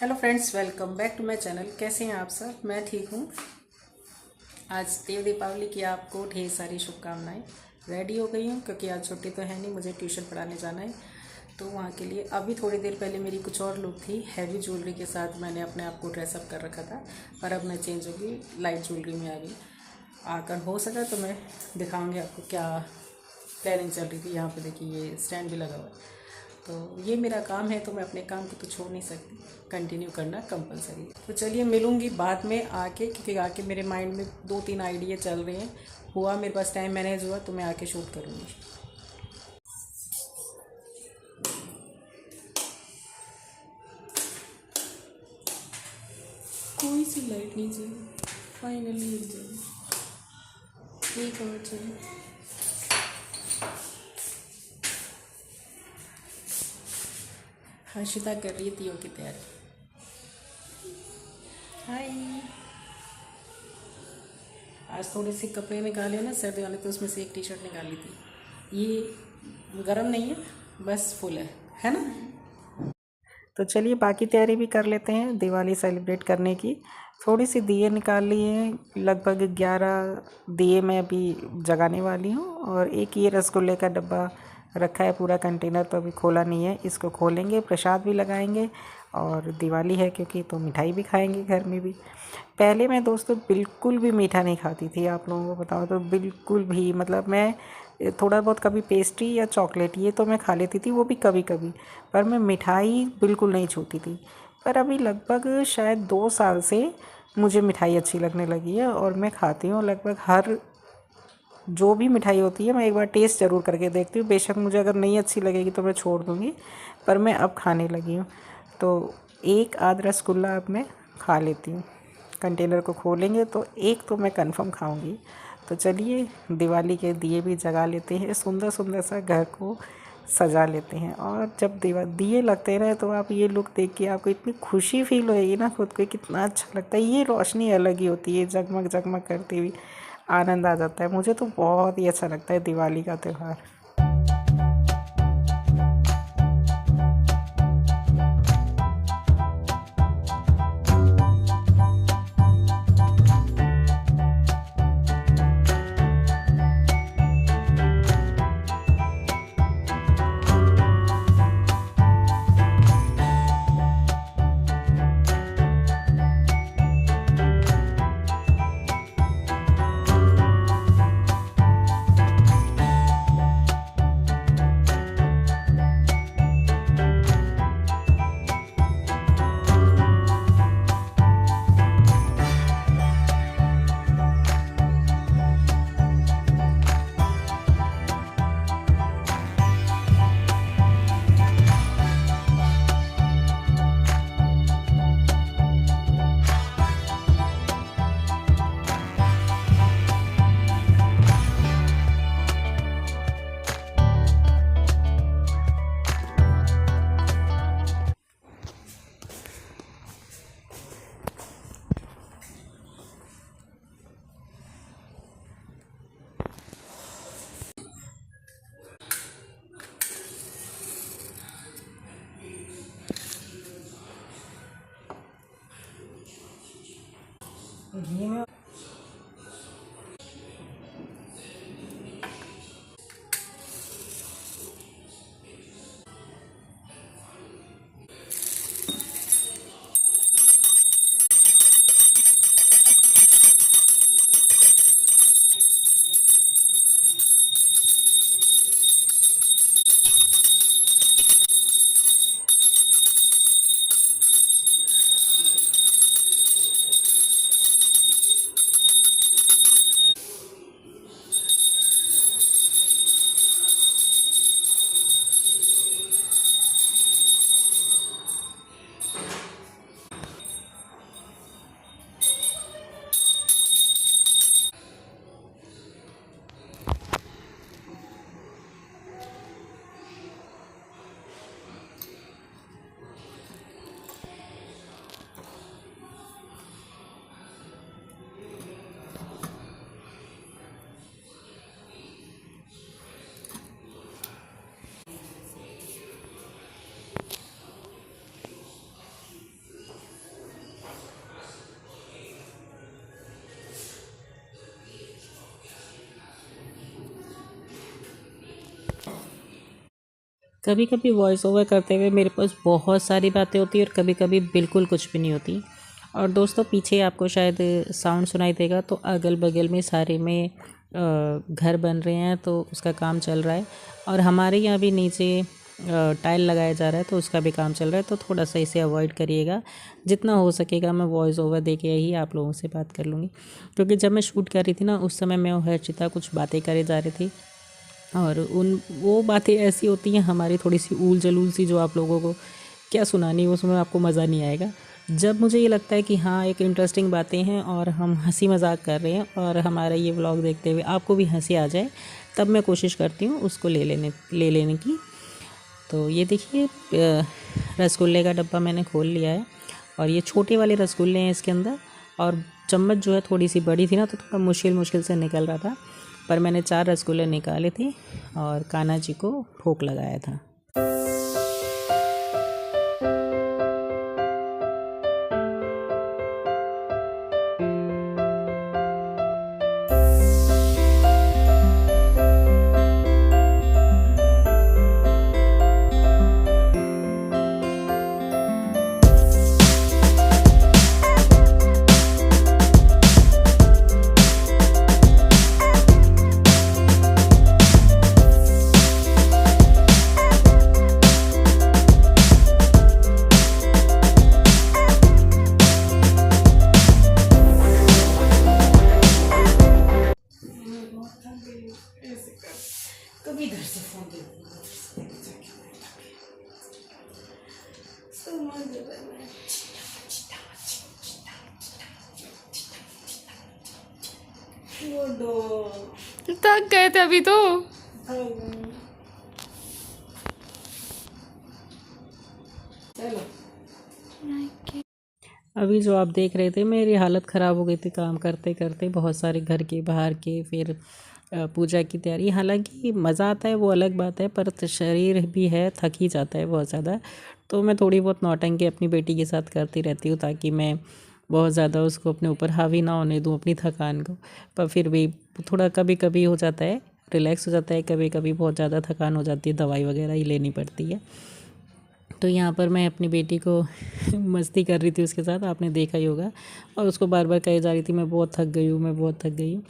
Hello friends, welcome back to my channel. कैसे हैं आप सब? मैं ठीक हूँ। आज देव दीपावली की आपको ढेर सारी शुभकामनाएं। रेडी हो गई हूँ क्योंकि आज छुट्टी तो है नहीं, मुझे ट्यूशन पढ़ाने जाना है। तो वहाँ के लिए अभी थोड़ी देर पहले मेरी कुछ और लुक थी, हैवी ज्वेलरी के साथ मैंने अपने आप को ड्रेसअप कर रखा था, पर अब मैं चेंज होगी, लाइट ज्वेलरी में आ गई। आकर हो सका तो मैं दिखाऊँगी आपको क्या प्लानिंग चल रही थी। यहाँ पर देखिए, ये स्टैंड भी लगा हुआ है। तो ये मेरा काम है, तो मैं अपने काम को तो छोड़ नहीं सकती, कंटिन्यू करना कंपलसरी है। तो चलिए मिलूंगी बाद में आके, क्योंकि आके मेरे माइंड में 2-3 आइडिया चल रहे हैं। हुआ मेरे पास टाइम मैनेज हुआ तो मैं आके शूट करूँगी। कोई सी लाइट नहीं चाहिए, फाइनली एक और चाहिए। हर्षिता कर रही है तीयों की तैयारी। हाय, आज थोड़े से कपड़े निकाले ना सर्दी वाले, तो उसमें से एक टी शर्ट निकाली थी। ये गरम नहीं है, बस फुल है ना। तो चलिए बाकी तैयारी भी कर लेते हैं दिवाली सेलिब्रेट करने की। थोड़ी सी दिए निकाल लिए हैं, लगभग 11 दिए मैं अभी जगाने वाली हूँ। और एक ये रसगुल्ले का डब्बा रखा है, पूरा कंटेनर तो अभी खोला नहीं है। इसको खोलेंगे, प्रसाद भी लगाएंगे और दिवाली है क्योंकि, तो मिठाई भी खाएंगे घर में भी। पहले मैं दोस्तों बिल्कुल भी मीठा नहीं खाती थी, आप लोगों को बताओ तो बिल्कुल भी। मतलब मैं थोड़ा बहुत कभी पेस्ट्री या चॉकलेट ये तो मैं खा लेती थी, वो भी कभी कभी, पर मैं मिठाई बिल्कुल नहीं छूती थी। पर अभी लगभग शायद 2 साल से मुझे मिठाई अच्छी लगने लगी है और मैं खाती हूँ। लगभग हर जो भी मिठाई होती है मैं एक बार टेस्ट ज़रूर करके देखती हूँ। बेशक मुझे अगर नहीं अच्छी लगेगी तो मैं छोड़ दूँगी, पर मैं अब खाने लगी हूँ। तो एक आध रसगुल्ला अब मैं खा लेती हूँ। कंटेनर को खोलेंगे तो एक तो मैं कंफर्म खाऊंगी। तो चलिए दिवाली के दिए भी जगा लेते हैं, सुंदर सुंदर सा घर को सजा लेते हैं। और जब दिए लगते रहे तो आप ये लुक देख के आपको इतनी खुशी फील होएगी ना, खुद को कितना अच्छा लगता है। ये रोशनी अलग ही होती है, जगमग जगमग करती हुई आनंद आ जाता है। मुझे तो बहुत ही अच्छा लगता है दिवाली का त्यौहार। घी में कभी कभी वॉइस ओवर करते हुए मेरे पास बहुत सारी बातें होती हैं और कभी कभी बिल्कुल कुछ भी नहीं होती। और दोस्तों पीछे आपको शायद साउंड सुनाई देगा, तो अगल बगल में सारे में घर बन रहे हैं, तो उसका काम चल रहा है। और हमारे यहाँ भी नीचे टाइल लगाया जा रहा है, तो उसका भी काम चल रहा है। तो थोड़ा सा इसे अवॉइड करिएगा। जितना हो सकेगा मैं वॉइस ओवर दे के ही आप लोगों से बात कर लूँगी, क्योंकि जब मैं शूट कर रही थी ना, उस समय मैं और हर्षिता कुछ बातें करे जा रही थी, और वो बातें ऐसी होती हैं हमारी थोड़ी सी ऊल जलूल सी, जो आप लोगों को क्या सुनानी, उसमें आपको मज़ा नहीं आएगा। जब मुझे ये लगता है कि हाँ एक इंटरेस्टिंग बातें हैं और हम हंसी मजाक कर रहे हैं और हमारा ये व्लॉग देखते हुए आपको भी हंसी आ जाए, तब मैं कोशिश करती हूँ उसको ले लेने की। तो ये देखिए रसगुल्ले का डब्बा मैंने खोल लिया है, और ये छोटे वाले रसगुल्ले हैं इसके अंदर। और चम्मच जो है थोड़ी सी बड़ी थी ना, तो थोड़ा मुश्किल से निकल रहा था, पर मैंने 4 रसगुल्ले निकाले थे और कान्हा जी को भोग लगाया था। कभी इधर से फोन दे थक गए थे अभी तो। चलो अभी जो आप देख रहे थे, मेरी हालत ख़राब हो गई थी काम करते करते, बहुत सारे घर के बाहर के, फिर पूजा की तैयारी। हालांकि मज़ा आता है वो अलग बात है, पर शरीर भी है थक ही जाता है बहुत ज़्यादा। तो मैं थोड़ी बहुत नौटंकी अपनी बेटी के साथ करती रहती हूँ, ताकि मैं बहुत ज़्यादा उसको अपने ऊपर हावी ना होने दूँ अपनी थकान को। पर फिर भी थोड़ा कभी कभी हो जाता है, रिलैक्स हो जाता है, कभी कभी बहुत ज़्यादा थकान हो जाती है, दवाई वगैरह ही लेनी पड़ती है। तो यहाँ पर मैं अपनी बेटी को मस्ती कर रही थी उसके साथ, आपने देखा ही होगा, और उसको बार बार कही जा रही थी मैं बहुत थक गई हूँ, मैं बहुत थक गई हूँ।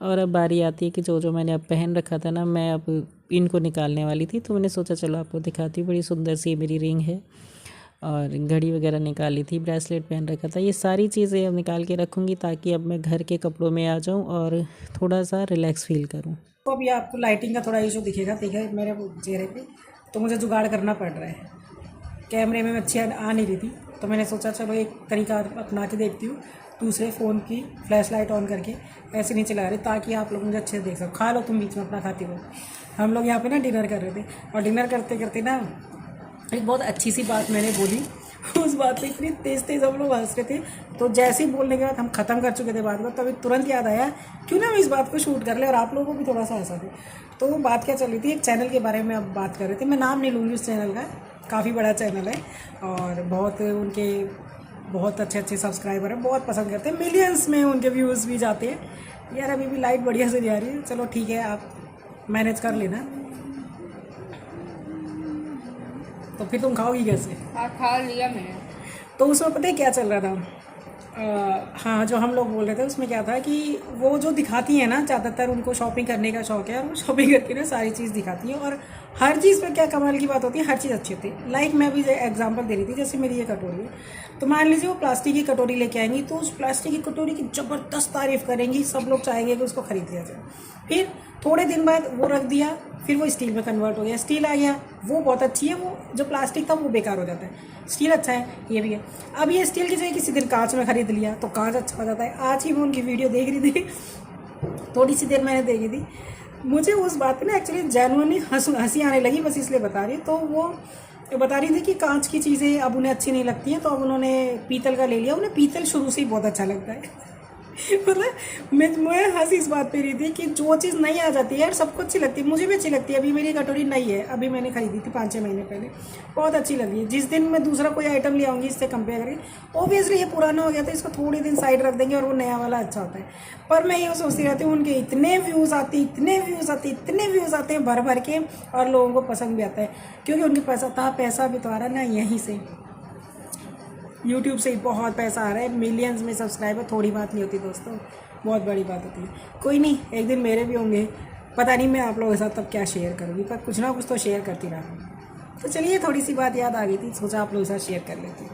और अब बारी आती है कि जो मैंने अब पहन रखा था ना, मैं अब इनको निकालने वाली थी, तो मैंने सोचा चलो आपको दिखाती हूँ। बड़ी सुंदर सी मेरी रिंग है, और घड़ी वगैरह निकाली थी, ब्रेसलेट पहन रखा था। ये सारी चीज़ें अब निकाल के रखूँगी, ताकि अब मैं घर के कपड़ों में आ जाऊँ और थोड़ा सा रिलैक्स फील करूँ। तो अभी आपको लाइटिंग का थोड़ा इशू दिखेगा, ठीक है, मेरे चेहरे पे, तो मुझे जुगाड़ करना पड़ रहा है। कैमरे में अच्छी आ नहीं रही थी, तो मैंने सोचा चलो एक तरीका अपना के देखती हूँ, दूसरे फ़ोन की फ्लैश लाइट ऑन करके ऐसे नहीं चला रही, ताकि आप लोग मुझे अच्छे से देख सको। खा लो तुम बीच में अपना खाती हो। हम लोग यहाँ पे ना डिनर कर रहे थे, और डिनर करते करते ना एक बहुत अच्छी सी बात मैंने बोली, उस बात पे इतनी तेज़ हम लोग हंस रहे थे। तो जैसे ही बोलने के बाद हम ख़त्म कर चुके थे बात को, तभी तुरंत याद आया क्यों ना हम इस बात को शूट कर ले और आप लोगों को भी थोड़ा सा हंसा दे। तो वो बात क्या चल रही थी, एक चैनल के बारे में अब बात कर रहे थे। मैं नाम नहीं लूँगी उस चैनल का, काफ़ी बड़ा चैनल है, और बहुत अच्छे सब्सक्राइबर हैं, बहुत पसंद करते हैं, मिलियंस में उनके व्यूज़ भी जाते हैं। यार अभी भी लाइट बढ़िया से नहीं आ रही है, चलो ठीक है, आप मैनेज कर लेना। तो फिर तुम खाओगी कैसे? खा लिया मैंने। तो उसमें पता है क्या चल रहा था, हाँ जो हम लोग बोल रहे थे उसमें क्या था कि वो जो दिखाती है ना, ज़्यादातर उनको शॉपिंग करने का शौक है, और वो शॉपिंग करके ना सारी चीज़ दिखाती है, और हर चीज़ पे क्या कमाल की बात होती है, हर चीज़ अच्छी होती है। लाइक मैं भी एग्जांपल दे रही थी, जैसे मेरी ये कटोरी है, तो मान लीजिए वो प्लास्टिक की कटोरी लेके आएंगी, तो उस प्लास्टिक की कटोरी की ज़बरदस्त तारीफ़ करेंगी, सब लोग चाहेंगे कि उसको खरीद लिया जाए। फिर थोड़े दिन बाद वो रख दिया, फिर वो स्टील में कन्वर्ट हो गया, स्टील आ गया, वो बहुत अच्छी है, वो जो प्लास्टिक था वो बेकार हो जाता है, स्टील अच्छा है, ये भी है। अब ये स्टील की जगह किसी दिन कांच में खरीद लिया, तो कांच अच्छा हो जाता है। आज ही मैं उनकी वीडियो देख रही थी, थोड़ी सी देर मैंने देखी थी, मुझे उस बात पे ना एक्चुअली जेन्युइनली हंसी आने लगी, बस इसलिए बता रही। तो वो बता रही थी कि कांच की चीज़ें अब उन्हें अच्छी नहीं लगती हैं, तो अब उन्होंने पीतल का ले लिया। उन्हें पीतल शुरू से ही बहुत अच्छा लगता है, मतलब मैं हंसी इस बात पे रही थी कि जो चीज़ नहीं आ जाती है यार सबको अच्छी लगती है, मुझे भी अच्छी लगती है। अभी मेरी कटोरी नई है, अभी मैंने खरीदी थी 5-6 महीने पहले, बहुत अच्छी लगी है। जिस दिन मैं दूसरा कोई आइटम ले आऊँगी इससे कंपेयर करके, ऑब्वियसली ये पुराना हो गया था, इसको थोड़े दिन साइड रख देंगे और वो नया वाला अच्छा होता है। पर मैं ये सोचती रहती हूँ उनके इतने व्यूज़ आते हैं भर भर के, और लोगों को पसंद भी आता है क्योंकि उनके पैसा भी तो आ रहा है ना यहीं से, यूट्यूब से ही बहुत पैसा आ रहा है। मिलियंस में सब्सक्राइबर थोड़ी बात नहीं होती दोस्तों, बहुत बड़ी बात होती है। कोई नहीं, एक दिन मेरे भी होंगे, पता नहीं मैं आप लोगों के साथ तब क्या शेयर करूँगी, पर कुछ ना कुछ तो शेयर करती रहा। तो चलिए, थोड़ी सी बात याद आ गई थी, सोचा आप लोगों के साथ शेयर कर लेती हूँ।